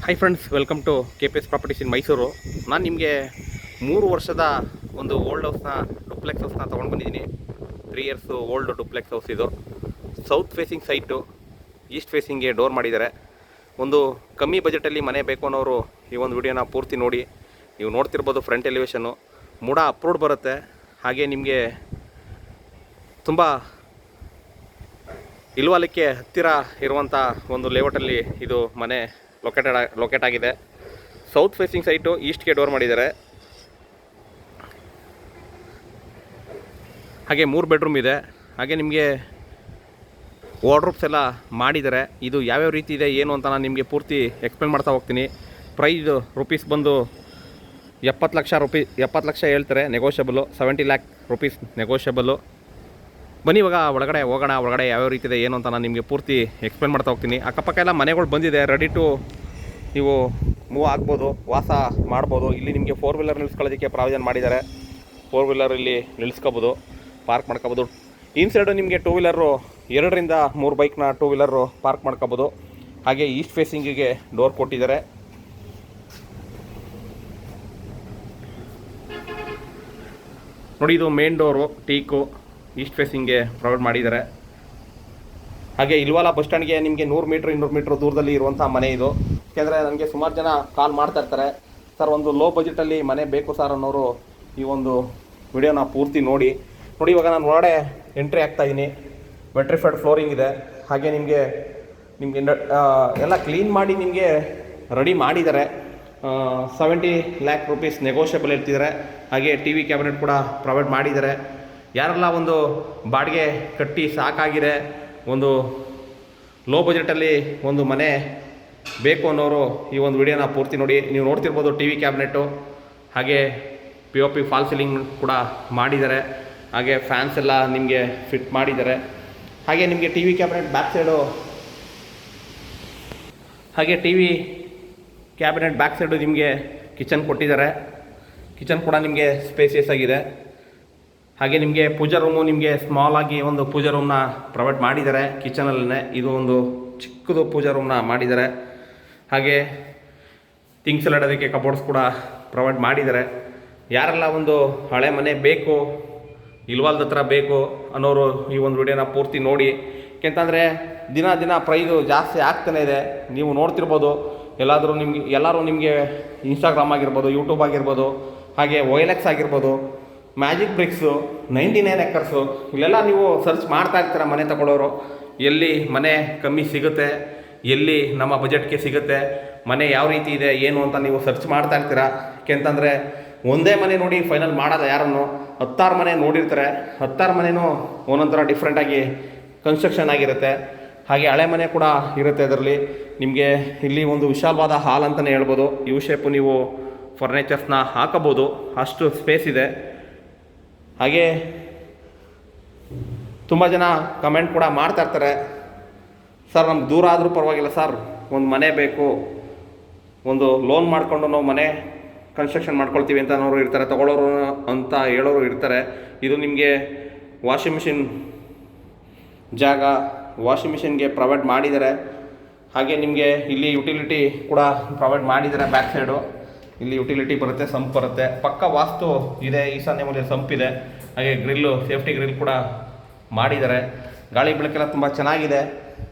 Hi friends, welcome to KPS properties in Mysuru. ನಾನು ನಿಮಗೆ 3 ವರ್ಷದ ಒಂದು ಓಲ್ಡ್ ಹೌಸ್ನ ಡುಪ್ಲೆಕ್ಸ್ ಹೌಸ್ನ ತೊಗೊಂಡು ಬಂದಿದ್ದೀನಿ. 3 ಇಯರ್ಸ್ ಓಲ್ಡ್ ಡುಪ್ಲೆಕ್ಸ್ ಹೌಸ್ ಇದು. ಸೌತ್ ಫೇಸಿಂಗ್ ಸೈಟು, ಈಸ್ಟ್ ಫೇಸಿಂಗ್ಗೆ ಡೋರ್ ಮಾಡಿದ್ದಾರೆ. ಒಂದು ಕಮ್ಮಿ ಬಜೆಟಲ್ಲಿ ಮನೆ ಬೇಕು ಅನ್ನೋರು ಈ ಒಂದು ವಿಡಿಯೋನ ಪೂರ್ತಿ ನೋಡಿ. ನೀವು ನೋಡ್ತಿರ್ಬೋದು ಫ್ರಂಟ್ ಎಲಿವೇಷನ್ನು ಮೂಡ ಅಪ್ರೂವ್ಡ್ ಬರುತ್ತೆ. ಹಾಗೆ ನಿಮಗೆ ತುಂಬ ಇಲ್ವಾಲಕ್ಕೆ ಹತ್ತಿರ ಇರುವಂಥ ಒಂದು ಲೇಔಟಲ್ಲಿ ಇದು ಮನೆ ಲೊಕೇಟ್ ಆಗಿದೆ. ಸೌತ್ ಫೇಸಿಂಗ್ ಸೈಟು, ಈಸ್ಟ್ಗೆ ಡೋರ್ ಮಾಡಿದ್ದಾರೆ. ಹಾಗೆ 3 ಬೆಡ್ರೂಮ್ ಇದೆ. ಹಾಗೆ ನಿಮಗೆ ವಾರ್ಡ್ರೋಬ್ಸ್ ಎಲ್ಲ ಮಾಡಿದ್ದಾರೆ. ಇದು ಯಾವ್ಯಾವ ರೀತಿ ಇದೆ ಏನು ಅಂತ ನಾನು ನಿಮಗೆ ಪೂರ್ತಿ ಎಕ್ಸ್ಪ್ಲೇನ್ ಮಾಡ್ತಾ ಹೋಗ್ತೀನಿ. ಪ್ರೈಸ್ ರುಪೀಸ್ ಬಂದು 70 ಲಕ್ಷ ಹೇಳ್ತಾರೆ. ನೆಗೋಷಿಯಬಲು 70 ಲ್ಯಾಕ್ ರುಪೀಸ್ ನೆಗೋಷಿಯಬಲು. ಬನ್ನಿ ಇವಾಗ ಒಳಗಡೆ ಹೋಗೋಣ. ಒಳಗಡೆ ಯಾವ್ಯಾವ ರೀತಿ ಇದೆ ಏನು ಅಂತ ನಾನು ನಿಮಗೆ ಪೂರ್ತಿ ಎಕ್ಸ್ಪ್ಲೇನ್ ಮಾಡ್ತಾ ಹೋಗ್ತೀನಿ. ಅಕ್ಕಪಕ್ಕ ಎಲ್ಲ ಮನೆಗಳು ಬಂದಿದೆ, ರೆಡಿ ಟು ನೀವು ಮೂವ್ ಆಗ್ಬೋದು, ವಾಸ ಮಾಡ್ಬೋದು. ಇಲ್ಲಿ ನಿಮಗೆ 4 ವೀಲರ್ ನಿಲ್ಲಿಸ್ಕೊಳ್ಳೋದಕ್ಕೆ ಪ್ರಾವಿಷನ್ ಮಾಡಿದ್ದಾರೆ. 4 ವೀಲರ್ ಇಲ್ಲಿ ನಿಲ್ಲಿಸ್ಕೋಬೋದು, ಪಾರ್ಕ್ ಮಾಡ್ಕೋಬೋದು. ಇನ್ಸೈಡು ನಿಮಗೆ 2 ವೀಲರು 2 ರಿಂದ 3 ಬೈಕ್ನ 2 ವೀಲರು ಪಾರ್ಕ್ ಮಾಡ್ಕೋಬೋದು. ಹಾಗೆ ಈಸ್ಟ್ ಫೇಸಿಂಗಿಗೆ ಡೋರ್ ಕೊಟ್ಟಿದ್ದಾರೆ. ನೋಡಿ, ಇದು ಮೇನ್ ಡೋರು ಟೀಕು ಈಸ್ಟ್ ಫೇಸಿಂಗ್ಗೆ ಪ್ರೊವೈಡ್ ಮಾಡಿದ್ದಾರೆ. ಹಾಗೆ ಇಲ್ವಾಲ ಬಸ್ ಸ್ಟ್ಯಾಂಡ್ಗೆ ನಿಮಗೆ 100 ಮೀಟ್ರ್ 200 ಮೀಟ್ರ್ ದೂರದಲ್ಲಿ ಇರುವಂಥ ಮನೆ ಇದು. ಯಾಕೆಂದರೆ ನನಗೆ ಸುಮಾರು ಜನ ಕಾಲ್ ಮಾಡ್ತಾ ಇರ್ತಾರೆ, ಸರ್ ಒಂದು ಲೋ ಬಜೆಟಲ್ಲಿ ಮನೆ ಬೇಕು ಸರ್ ಅನ್ನೋರು ಈ ಒಂದು ವಿಡಿಯೋನ ಪೂರ್ತಿ ನೋಡಿ. ಇವಾಗ ನಾನು ಒಳಗಡೆ ಎಂಟ್ರಿ ಆಗ್ತಾಯಿದ್ದೀನಿ. ವೆಟ್ರಿಫೈಡ್ ಫ್ಲೋರಿಂಗ್ ಇದೆ. ಹಾಗೆ ನಿಮಗೆ ಎಲ್ಲ ಕ್ಲೀನ್ ಮಾಡಿ ನಿಮಗೆ ರೆಡಿ ಮಾಡಿದ್ದಾರೆ. 70 ಲ್ಯಾಕ್ ರುಪೀಸ್ ನೆಗೋಷಿಯಬಲ್ ಹೇಳ್ತಿದ್ದಾರೆ. ಹಾಗೆ TV ಕ್ಯಾಬಿನೆಟ್ ಕೂಡ ಪ್ರೊವೈಡ್ ಮಾಡಿದ್ದಾರೆ. ಯಾರೆಲ್ಲ ಒಂದು ಬಾಡಿಗೆ ಕಟ್ಟಿ ಸಾಕಾಗಿದೆ, ಒಂದು ಲೋ ಬಜೆಟಲ್ಲಿ ಒಂದು ಮನೆ ಬೇಕು ಅನ್ನೋರು ಈ ಒಂದು ವಿಡಿಯೋನ ಪೂರ್ತಿ ನೋಡಿ. ನೀವು ನೋಡ್ತಿರ್ಬೋದು TV ಕ್ಯಾಬಿನೆಟ್ಟು, ಹಾಗೆ POP ಫಾಲ್ ಸೀಲಿಂಗ್ ಕೂಡ ಮಾಡಿದ್ದಾರೆ. ಹಾಗೆ ಫ್ಯಾನ್ಸ್ ಎಲ್ಲ ನಿಮಗೆ ಫಿಟ್ ಮಾಡಿದ್ದಾರೆ. ಹಾಗೆ ನಿಮಗೆ TV ಕ್ಯಾಬಿನೆಟ್ ಬ್ಯಾಕ್ ಸೈಡು, ಹಾಗೆ TV ಕ್ಯಾಬಿನೆಟ್ ಬ್ಯಾಕ್ ಸೈಡು ನಿಮಗೆ ಕಿಚನ್ ಕೊಟ್ಟಿದ್ದಾರೆ. ಕಿಚನ್ ಕೂಡ ನಿಮಗೆ ಸ್ಪೇಸಿಯಸ್ ಆಗಿದೆ. ಹಾಗೆ ನಿಮಗೆ ಪೂಜಾ ರೂಮು ನಿಮಗೆ ಸ್ಮಾಲ್ ಆಗಿ ಒಂದು ಪೂಜಾ ರೂಮ್ನ ಪ್ರೊವೈಡ್ ಮಾಡಿದ್ದಾರೆ. ಕಿಚನಲ್ಲೇ ಇದು ಒಂದು ಚಿಕ್ಕದು ಪೂಜಾ ರೂಮ್ನ ಮಾಡಿದ್ದಾರೆ. ಹಾಗೆ ಥಿಂಗ್ಸ್ ಎಲ್ಲ ಇಡೋದಕ್ಕೆ ಕಬೋರ್ಡ್ಸ್ ಕೂಡ ಪ್ರೊವೈಡ್ ಮಾಡಿದ್ದಾರೆ. ಯಾರೆಲ್ಲ ಒಂದು ಹಳೆ ಮನೆ ಬೇಕು, ಇಲ್ವಾಲ್ದ ಹತ್ರ ಬೇಕು ಅನ್ನೋರು ಈ ಒಂದು ವಿಡಿಯೋನ ಪೂರ್ತಿ ನೋಡಿ. ಯಾಕೆಂತಂದರೆ ದಿನ ಪ್ರೈಸು ಜಾಸ್ತಿ ಆಗ್ತಾನೆ ಇದೆ. ನೀವು ನೋಡ್ತಿರ್ಬೋದು, ಎಲ್ಲರೂ ನಿಮಗೆ ಇನ್ಸ್ಟಾಗ್ರಾಮ್ ಆಗಿರ್ಬೋದು, ಯೂಟ್ಯೂಬ್ ಆಗಿರ್ಬೋದು, ಹಾಗೆ OLX ಆಗಿರ್ಬೋದು, ಮ್ಯಾಜಿಕ್ ಬ್ರಿಕ್ಸು, 99 ಎಕರ್ಸು, ಇಲ್ಲೆಲ್ಲ ನೀವು ಸರ್ಚ್ ಮಾಡ್ತಾ ಇರ್ತೀರ ಮನೆ ತಗೊಳ್ಳೋರು. ಎಲ್ಲಿ ಮನೆ ಕಮ್ಮಿ ಸಿಗುತ್ತೆ, ಎಲ್ಲಿ ನಮ್ಮ ಬಜೆಟ್ಗೆ ಸಿಗುತ್ತೆ, ಮನೆ ಯಾವ ರೀತಿ ಇದೆ ಏನು ಅಂತ ನೀವು ಸರ್ಚ್ ಮಾಡ್ತಾ ಇರ್ತೀರ. ಯಾಕೆಂತಂದರೆ ಒಂದೇ ಮನೆ ನೋಡಿ ಫೈನಲ್ ಮಾಡೋದು ಯಾರನ್ನು 10 ಮನೆ ನೋಡಿರ್ತಾರೆ. 10 ಮನೆಯೂ ಒಂದೊಂಥರ ಡಿಫ್ರೆಂಟಾಗಿ ಕನ್ಸ್ಟ್ರಕ್ಷನ್ ಆಗಿರುತ್ತೆ. ಹಾಗೆ ಹಳೆ ಮನೆ ಕೂಡ ಇರುತ್ತೆ. ಅದರಲ್ಲಿ ನಿಮಗೆ ಇಲ್ಲಿ ಒಂದು ವಿಶಾಲವಾದ ಹಾಲ್ ಅಂತಲೇ ಹೇಳ್ಬೋದು. ಯು ಶೇಪು ನೀವು ಫರ್ನಿಚರ್ಸ್ನ ಹಾಕಬೋದು, ಅಷ್ಟು ಸ್ಪೇಸ್ ಇದೆ. ಹಾಗೆ ತುಂಬ ಜನ ಕಮೆಂಟ್ ಕೂಡ ಮಾಡ್ತಾ ಇರ್ತಾರೆ, ಸರ್ ನಮ್ಗೆ ದೂರ ಆದರೂ ಪರವಾಗಿಲ್ಲ ಸರ್, ಒಂದು ಮನೆ ಬೇಕು, ಒಂದು ಲೋನ್ ಮಾಡಿಕೊಂಡು ನಾವು ಮನೆ ಕನ್ಸ್ಟ್ರಕ್ಷನ್ ಮಾಡ್ಕೊಳ್ತೀವಿ ಅಂತ ಅನ್ನೋರು ಇರ್ತಾರೆ, ತಗೊಳ್ಳೋರು ಅಂತ ಹೇಳೋರು ಇರ್ತಾರೆ. ಇದು ನಿಮಗೆ ವಾಷಿಂಗ್ ಮಿಷಿನ್ ಜಾಗ, ವಾಷಿಂಗ್ ಮಿಷಿನ್ಗೆ ಪ್ರೊವೈಡ್ ಮಾಡಿದ್ದಾರೆ. ಹಾಗೆ ನಿಮಗೆ ಇಲ್ಲಿ ಯುಟಿಲಿಟಿ ಕೂಡ ಪ್ರೊವೈಡ್ ಮಾಡಿದ್ದಾರೆ. ಬ್ಯಾಕ್ ಸೈಡು ಇಲ್ಲಿ ಯುಟಿಲಿಟಿ ಬರುತ್ತೆ, ಸಂಪ್ ಬರುತ್ತೆ. ಪಕ್ಕ ವಾಸ್ತು ಇದೆ, ಈಶಾನ್ಯ ಮೂಲೆಯಲ್ಲಿ ಸಂಪಿದೆ. ಹಾಗೆ ಗ್ರಿಲ್ಲು, ಸೇಫ್ಟಿ ಗ್ರಿಲ್ ಕೂಡ ಮಾಡಿದ್ದಾರೆ. ಗಾಳಿ ಬೆಳಕೆಲ್ಲ ತುಂಬ ಚೆನ್ನಾಗಿದೆ.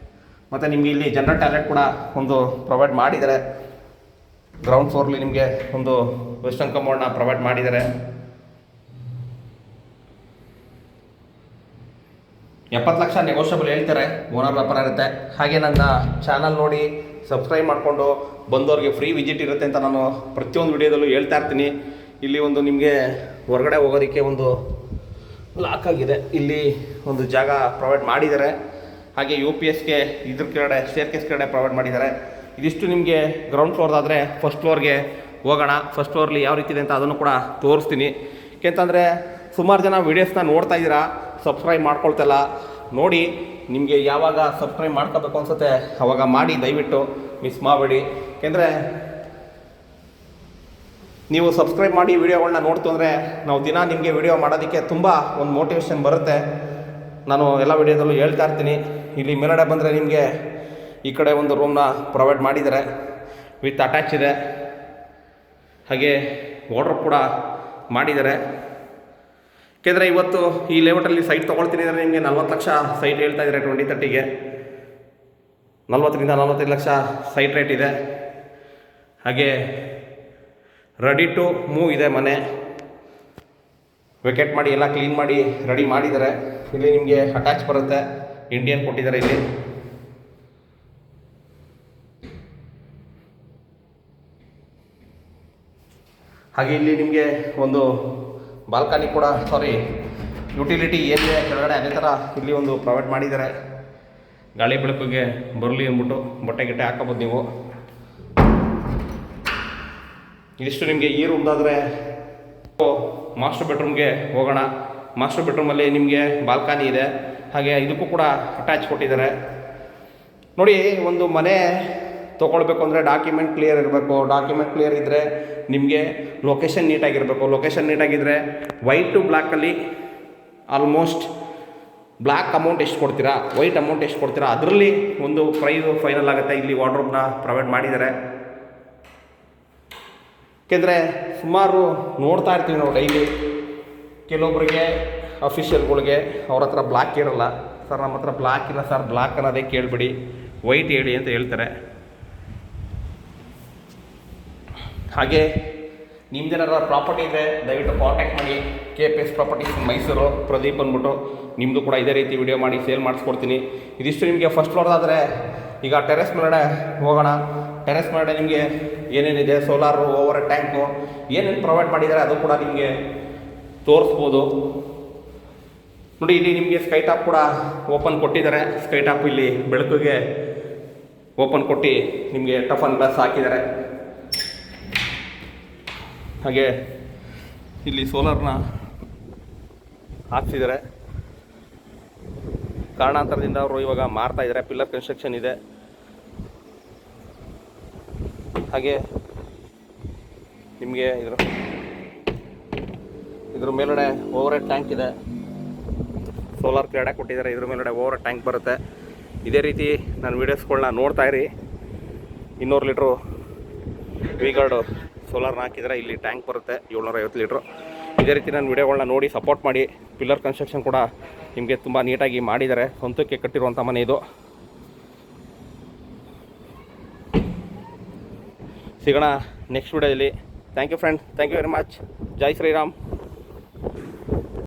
ಮತ್ತು ನಿಮಗೆ ಇಲ್ಲಿ ಜನರಲ್ ಟಾಯ್ಲೆಟ್ ಕೂಡ ಒಂದು ಪ್ರೊವೈಡ್ ಮಾಡಿದ್ದಾರೆ. ಗ್ರೌಂಡ್ ಫ್ಲೋರ್ಲಿ ನಿಮಗೆ ಒಂದು ವೆಸ್ಟರ್ನ್ ಕಂಪೌಂಡ್ನ ಪ್ರೊವೈಡ್ ಮಾಡಿದ್ದಾರೆ. 70 ಲಕ್ಷ ನೆಗೋಷಿಯಬಲ್ ಹೇಳ್ತಾರೆ, ಓನರ್ ವ್ಯಾಪಾರ ಇರುತ್ತೆ. ಹಾಗೆ ನನ್ನ ಚಾನಲ್ ನೋಡಿ ಸಬ್ಸ್ಕ್ರೈಬ್ ಮಾಡಿಕೊಂಡು ಬಂದವ್ರಿಗೆ ಫ್ರೀ ವಿಸಿಟ್ ಇರುತ್ತೆ ಅಂತ ನಾನು ಪ್ರತಿಯೊಂದು ವಿಡಿಯೋದಲ್ಲೂ ಹೇಳ್ತಾ ಇರ್ತೀನಿ. ಇಲ್ಲಿ ಒಂದು ನಿಮಗೆ ಹೊರಗಡೆ ಹೋಗೋದಕ್ಕೆ ಒಂದು ಲಾಕ್ ಆಗಿದೆ, ಇಲ್ಲಿ ಒಂದು ಜಾಗ ಪ್ರೊವೈಡ್ ಮಾಡಿದ್ದಾರೆ. ಹಾಗೆ UPSಗೆ ಇದ್ರ ಕೆಳಗಡೆ ಸ್ಟೇರ್ಕೇಸ್ ಕೆಳಗಡೆ ಪ್ರೊವೈಡ್ ಮಾಡಿದ್ದಾರೆ. ಇದಿಷ್ಟು ನಿಮಗೆ ಗ್ರೌಂಡ್ ಫ್ಲೋರ್ದಾದರೆ ಫಸ್ಟ್ ಫ್ಲೋರ್ಗೆ ಹೋಗೋಣ. ಫಸ್ಟ್ ಫ್ಲೋರ್ಲಿ ಯಾವ ರೀತಿ ಇದೆ ಅಂತ ಅದನ್ನು ಕೂಡ ತೋರಿಸ್ತೀನಿ. ಯಾಕೆಂತಂದರೆ ಸುಮಾರು ಜನ ವೀಡಿಯೋಸ್ನ ನೋಡ್ತಾ ಇದ್ದೀರಾ, ಸಬ್ಸ್ಕ್ರೈಬ್ ಮಾಡ್ಕೊಳ್ತಲ್ಲ. ನೋಡಿ, ನಿಮಗೆ ಯಾವಾಗ ಸಬ್ಸ್ಕ್ರೈಬ್ ಮಾಡ್ಕೋಬೇಕು ಅನಿಸುತ್ತೆ ಆವಾಗ ಮಾಡಿ, ದಯವಿಟ್ಟು ಮಿಸ್ ಮಾಡಬೇಡಿ. ಯಾಕೆಂದರೆ ನೀವು ಸಬ್ಸ್ಕ್ರೈಬ್ ಮಾಡಿ ವಿಡಿಯೋಗಳನ್ನ ನೋಡ್ತು ಅಂದರೆ ನಾವು ದಿನ ನಿಮಗೆ ವಿಡಿಯೋ ಮಾಡೋದಕ್ಕೆ ತುಂಬ ಒಂದು ಮೋಟಿವೇಶನ್ ಬರುತ್ತೆ. ನಾನು ಎಲ್ಲ ವಿಡಿಯೋದಲ್ಲೂ ಹೇಳ್ತಾ ಇರ್ತೀನಿ. ಇಲ್ಲಿ ಮೇಲ್ಗಡೆ ಬಂದರೆ ನಿಮಗೆ ಈ ಕಡೆ ಒಂದು ರೂಮ್ನ ಪ್ರೊವೈಡ್ ಮಾಡಿದ್ದಾರೆ. ವಿತ್ ಅಟ್ಯಾಚ್ ಇದೆ. ಹಾಗೆ ವಾರ್ಡ್ರೋಬ್ ಕೂಡ ಮಾಡಿದ್ದಾರೆ. ಯಾಕೆಂದರೆ ಇವತ್ತು ಈ ಲೇಔಟಲ್ಲಿ ಸೈಟ್ ತೊಗೊಳ್ತೀನಿ ಅಂದರೆ ನಿಮಗೆ 40 ಲಕ್ಷ ಸೈಟ್ ಹೇಳ್ತಾ ಇದ್ದಾರೆ 2030ಗೆ. 40ರಿಂದ 45 ಲಕ್ಷ ಸೈಟ್ ರೇಟ್ ಇದೆ. ಹಾಗೆ ರೆಡಿ ಟು ಮೂವ್ ಇದೆ ಮನೆ. ವೆಕೆಟ್ ಮಾಡಿ ಎಲ್ಲ ಕ್ಲೀನ್ ಮಾಡಿ ರೆಡಿ ಮಾಡಿದ್ದಾರೆ. ಇಲ್ಲಿ ನಿಮಗೆ ಅಟ್ಯಾಚ್ ಬರುತ್ತೆ, ಇಂಡಿಯನ್ ಕೊಟ್ಟಿದ್ದಾರೆ ಇಲ್ಲಿ. ಹಾಗೆ ಇಲ್ಲಿ ನಿಮಗೆ ಒಂದು ಬಾಲ್ಕನಿ ಕೂಡ ಯುಟಿಲಿಟಿ ಏನಿದೆ ಕೆಳಗಡೆ ಅದೇ ಥರ ಇಲ್ಲಿ ಒಂದು ಪ್ರೊವೈಡ್ ಮಾಡಿದ್ದಾರೆ. ಗಾಳಿ ಬೆಳಕಿಗೆ ಬರಲಿ ಅಂದ್ಬಿಟ್ಟು ಬಟ್ಟೆ ಗಿಟ್ಟೆ ಹಾಕೋಬೋದು ನೀವು. ಇದಿಷ್ಟು ನಿಮಗೆ ಈ ರೂಮ್ದಾದರೆ. ಮಾಸ್ಟರ್ ಬೆಡ್ರೂಮ್ಗೆ ಹೋಗೋಣ. ಮಾಸ್ಟರ್ ಬೆಡ್ರೂಮಲ್ಲಿ ನಿಮಗೆ ಬಾಲ್ಕನಿ ಇದೆ. ಹಾಗೆ ಇದಕ್ಕೂ ಕೂಡ ಅಟ್ಯಾಚ್ ಕೊಟ್ಟಿದ್ದಾರೆ. ನೋಡಿ, ಒಂದು ಮನೆ ತೊಗೊಳ್ಬೇಕು ಅಂದರೆ ಡಾಕ್ಯುಮೆಂಟ್ ಕ್ಲಿಯರ್ ಇರಬೇಕು. ಡಾಕ್ಯುಮೆಂಟ್ ಕ್ಲಿಯರ್ ಇದ್ದರೆ ನಿಮಗೆ ಲೊಕೇಶನ್ ನೀಟಾಗಿರಬೇಕು. ಲೊಕೇಶನ್ ನೀಟಾಗಿದ್ದರೆ ವೈಟ್ ಟು ಬ್ಲ್ಯಾಕಲ್ಲಿ ಆಲ್ಮೋಸ್ಟ್ ಬ್ಲ್ಯಾಕ್ ಅಮೌಂಟ್ ಎಷ್ಟು ಕೊಡ್ತೀರಾ, ವೈಟ್ ಅಮೌಂಟ್ ಎಷ್ಟು ಕೊಡ್ತೀರಾ, ಅದರಲ್ಲಿ ಒಂದು ಪ್ರೈಸು ಫೈನಲ್ ಆಗುತ್ತೆ. ಇಲ್ಲಿ ವಾರ್ಡ್ರೋಬ್ನ ಪ್ರೊವೈಡ್ ಮಾಡಿದ್ದಾರೆ. ಏಕೆಂದರೆ ಸುಮಾರು ನೋಡ್ತಾ ಇರ್ತೀವಿ ನಾವು ಡೈಲಿ. ಕೆಲವೊಬ್ಬರಿಗೆ ಅಫಿಷಿಯಲ್ಗಳಿಗೆ ಅವ್ರ ಹತ್ರ ಬ್ಲ್ಯಾಕ್ ಇರೋಲ್ಲ. ಸರ್ ನಮ್ಮ ಹತ್ರ ಬ್ಲ್ಯಾಕ್ ಇಲ್ಲ ಸರ್, ಬ್ಲ್ಯಾಕ್ ಅನ್ನೋದೇ ಕೇಳಿಬಿಡಿ, ವೈಟ್ ಹೇಳಿ ಅಂತ ಹೇಳ್ತಾರೆ. ಹಾಗೆ ನಿಮ್ದೇನಾರ ಪ್ರಾಪರ್ಟಿ ಇದೆ ದಯವಿಟ್ಟು ಕಾಂಟ್ಯಾಕ್ಟ್ ಮಾಡಿ. KPS ಪ್ರಾಪರ್ಟೀಸ್ ಮೈಸೂರು, ಪ್ರದೀಪ್ ಅಂದ್ಬಿಟ್ಟು. ನಿಮ್ಮದು ಕೂಡ ಇದೇ ರೀತಿ ವಿಡಿಯೋ ಮಾಡಿ ಸೇಲ್ ಮಾಡಿಸ್ಕೊಡ್ತೀನಿ. ಇದಿಷ್ಟು ನಿಮಗೆ ಫಸ್ಟ್ ಫ್ಲೋರ್ದಾದರೆ. ಈಗ ಟೆರೆಸ್ ಮೇಲ್ಗಡೆ ಹೋಗೋಣ. ಟೆರೆಸ್ ಮೇಲ್ಗಡೆ ನಿಮಗೆ ಏನೇನಿದೆ, ಸೋಲಾರು, ಓವರ್ ಟ್ಯಾಂಕು ಏನೇನು ಪ್ರೊವೈಡ್ ಮಾಡಿದ್ದಾರೆ ಅದು ಕೂಡ ನಿಮಗೆ ತೋರಿಸ್ಬೋದು. ನೋಡಿ, ಇಲ್ಲಿ ನಿಮಗೆ ಸ್ಕೈ ಟಾಪ್ ಕೂಡ ಓಪನ್ ಕೊಟ್ಟಿದ್ದಾರೆ. ಸ್ಕೈ ಟಾಪ್ ಇಲ್ಲಿ ಬೆಳಕಿಗೆ ಓಪನ್ ಕೊಟ್ಟು ನಿಮಗೆ ಟಫನ್ ಗ್ಲಾಸ್ ಹಾಕಿದ್ದಾರೆ. ಹಾಗೆ ಇಲ್ಲಿ ಸೋಲಾರ್ನ ಹಾಕ್ಸಿದ್ದಾರೆ. ಕಾರಣಾಂತರದಿಂದ ಅವರು ಇವಾಗ ಮಾರ್ತಾ ಇದ್ದಾರೆ. ಪಿಲ್ಲರ್ ಕನ್ಸ್ಟ್ರಕ್ಷನ್ ಇದೆ. ಹಾಗೆ ನಿಮಗೆ ಇದ್ರ ಮೇಲ್ಗಡೆ ಓವರ್ ಹೆಡ್ ಟ್ಯಾಂಕ್ ಇದೆ. ಸೋಲಾರ್ ಕೆಳಗಡೆ ಕೊಟ್ಟಿದ್ದಾರೆ. ಇದ್ರ ಮೇಲ್ಗಡೆ ಓವರ್ ಹೆಡ್ ಟ್ಯಾಂಕ್ ಬರುತ್ತೆ. ಇದೇ ರೀತಿ ನಾನು ವೀಡಿಯೋಸ್ಗಳನ್ನ ನೋಡ್ತಾ ಇರಿ. 200 ಲೀಟ್ರು ವಿಗಾರ್ಡು ಸೋಲಾರ್ನ ಹಾಕಿದರೆ ಇಲ್ಲಿ ಟ್ಯಾಂಕ್ ಬರುತ್ತೆ 750 ಲೀಟ್ರು. ಇದೇ ರೀತಿ ನಾನು ವೀಡಿಯೋಗಳನ್ನ ನೋಡಿ ಸಪೋರ್ಟ್ ಮಾಡಿ. ಪಿಲ್ಲರ್ ಕನ್ಸ್ಟ್ರಕ್ಷನ್ ಕೂಡ ನಿಮಗೆ ತುಂಬ ನೀಟಾಗಿ ಮಾಡಿದ್ದಾರೆ. ಸ್ವಂತಕ್ಕೆ ಕಟ್ಟಿರುವಂಥ ಮನೆ ಇದು. ಸಿಗೋಣ ನೆಕ್ಸ್ಟ್ ವೀಡಿಯೋದಲ್ಲಿ. Thank you friend, thank you very much. ಜೈ ಶ್ರೀರಾಮ್.